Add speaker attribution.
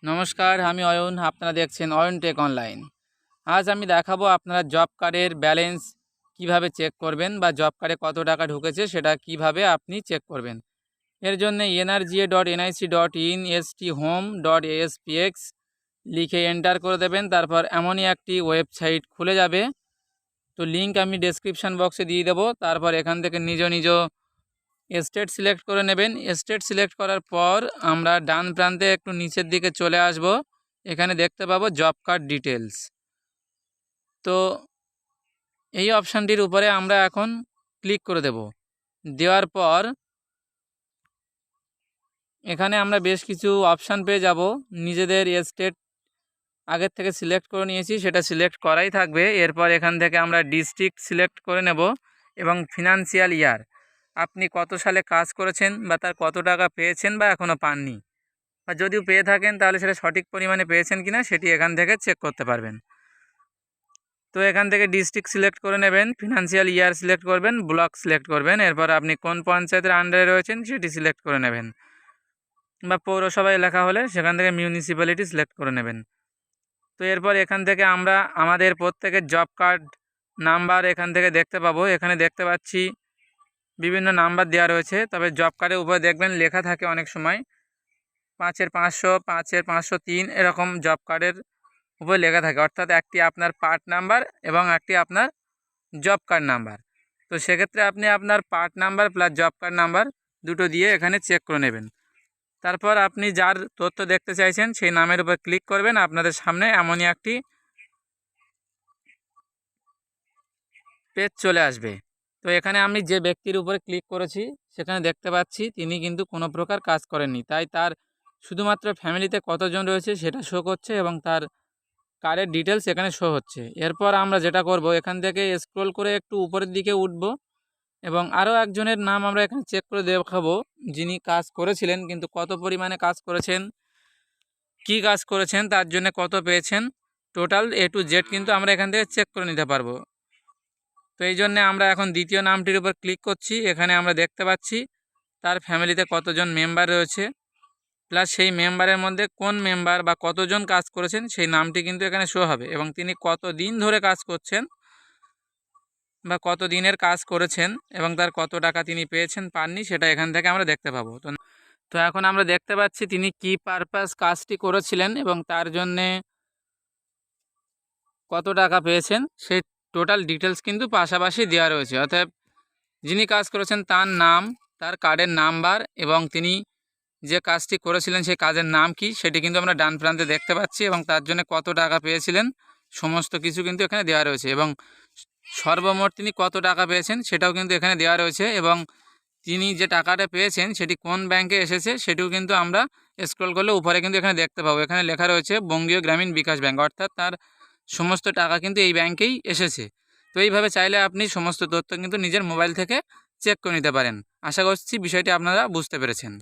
Speaker 1: নমস্কার, আমি অয়ন। আপনারা দেখছেন অয়ন টেক অনলাইন। আজ আমি দেখাবো আপনারা জব কার্ডের ব্যালেন্স কিভাবে চেক করবেন বা জব কার্ডে কত টাকা ঢুকেছে সেটা কিভাবে আপনি চেক করবেন। এর জন্য nrga.nic.in sthome.aspx লিখে এন্টার করে দেবেন। তারপর এমনই একটি ওয়েবসাইট খুলে যাবে। তো লিঙ্ক আমি ডেসক্রিপশান বক্সে দিয়ে দেবো। তারপর এখান থেকে নিজ স্টেট সিলেক্ট করে নেবেন। স্টেট সিলেক্ট করার পর আমরা ডান প্রান্তে একটু নিচের দিকে চলে আসব। এখানে দেখতে পাবো জব কার্ড ডিটেলস। তো এই অপশানটির উপরে আমরা এখন ক্লিক করে দেব। দেওয়ার পর এখানে আমরা বেশ কিছু অপশান পেয়ে যাব। নিজেদের স্টেট আগের থেকে সিলেক্ট করে নিয়েছি, সেটা সিলেক্ট করাই থাকবে। এরপর এখান থেকে আমরা ডিস্ট্রিক্ট সিলেক্ট করে নেব এবং ফিনান্সিয়াল ইয়ার, আপনি কত সালে কাজ করেছেন বা তার কত টাকা পেয়েছেন বা এখনও পাননি, বা যদিও পেয়ে থাকেন তাহলে সেটা সঠিক পরিমাণে পেয়েছেন কিনা সেটি এখান থেকে চেক করতে পারবেন। তো এখান থেকে ডিস্ট্রিক্ট সিলেক্ট করে নেবেন, ফিনান্সিয়াল ইয়ার সিলেক্ট করবেন, ব্লক সিলেক্ট করবেন। এরপর আপনি কোন পঞ্চায়েতের আন্ডারে রয়েছেন সেটি সিলেক্ট করে নেবেন, বা পৌরসভা এলাকা হলে সেখান থেকে মিউনিসিপ্যালিটি সিলেক্ট করে নেবেন। তো এরপর এখান থেকে আমরা আমাদের প্রত্যেকের জব কার্ড নাম্বার এখান থেকে দেখতে পাবো। এখানে দেখতে পাচ্ছি বিভিন্ন নাম্বার দেওয়া রয়েছে, তবে জব কার্ডের উপরে দেখবেন লেখা থাকে অনেক সময় 5-এর 500, 5-এর 503 এরকম জব কার্ডের উপরে লেখা থাকে, অর্থাৎ একটি আপনার পার্ট নাম্বার এবং একটি আপনার জব কার্ড নাম্বার। তো সেক্ষেত্রে আপনি আপনার part number plus job card number দুটো দিয়ে এখানে চেক করে নেবেন। তারপর আপনি যার তথ্য দেখতে চাইছেন সেই নামের উপর ক্লিক করবেন। আপনাদের সামনে এমনই একটি পেজ চলে আসবে। তো এখানে আমি যে ব্যক্তির উপরে ক্লিক করেছি সেখানে দেখতে পাচ্ছি তিনি কিন্তু কোনো প্রকার কাজ করেননি, তাই তার শুধুমাত্র ফ্যামিলিতে কতজন রয়েছে সেটা শো করছে এবং তার কার্ডের ডিটেলস এখানে শো হচ্ছে। এরপর আমরা যেটা করব, এখান থেকে স্ক্রল করে একটু উপরের দিকে উঠব এবং আরও একজনের নাম আমরা এখানে চেক করে দেখাবো, যিনি কাজ করেছিলেন কিন্তু কত পরিমাণে কাজ করেছেন, কি কাজ করেছেন, তার জন্য কত পেয়েছেন, টোটাল A to Z কিন্তু আমরা এখান থেকে চেক করে নিতে পারবো। তো এই জন্যে আমরা এখন দ্বিতীয় নামটির উপর ক্লিক করছি। এখানে আমরা দেখতে পাচ্ছি তার ফ্যামিলিতে কতজন মেম্বার রয়েছে, প্লাস সেই মেম্বারের মধ্যে কোন মেম্বার বা কতজন কাজ করেছেন সেই নামটি কিন্তু এখানে শো হবে, এবং তিনি কত দিন ধরে কাজ করছেন বা কত দিনের কাজ করেছেন এবং তার কত টাকা তিনি পেয়েছেন পাননি সেটা এখান থেকে আমরা দেখতে পাবো। তো এখন আমরা দেখতে পাচ্ছি তিনি কি পারপাস কাজটি করেছিলেন এবং তার জন্যে কত টাকা পেয়েছেন সেই টোটাল ডিটেলস কিন্তু পাশাপাশি দেওয়া রয়েছে। অর্থাৎ যিনি কাজ করেছেন তার নাম, তার কার্ডের নাম্বার এবং তিনি যে কাজটি করেছিলেন সেই কাজের নাম কি সেটি কিন্তু আমরা ডান প্রান্তে দেখতে পাচ্ছি, এবং তার জন্য কত টাকা পেয়েছিলেন সমস্ত কিছু কিন্তু এখানে দেওয়া রয়েছে, এবং সর্বমোট তিনি কত টাকা পেয়েছেন সেটাও কিন্তু এখানে দেওয়া রয়েছে, এবং তিনি যে টাকাটা পেয়েছেন সেটি কোন ব্যাংকে এসেছে সেটিও কিন্তু আমরা স্ক্রল করলে উপরে কিন্তু এখানে দেখতে পাবো। এখানে লেখা রয়েছে বঙ্গীয় গ্রামীণ বিকাশ ব্যাংক, অর্থাৎ তার সমস্ত টাকা কিন্তু এই ব্যাংকেই এসেছে। তো এইভাবে চাইলে আপনি সমস্ত তথ্য কিন্তু নিজের মোবাইল থেকে চেক করে নিতে পারেন। আশা করছি বিষয়টি আপনারা বুঝতে পেরেছেন।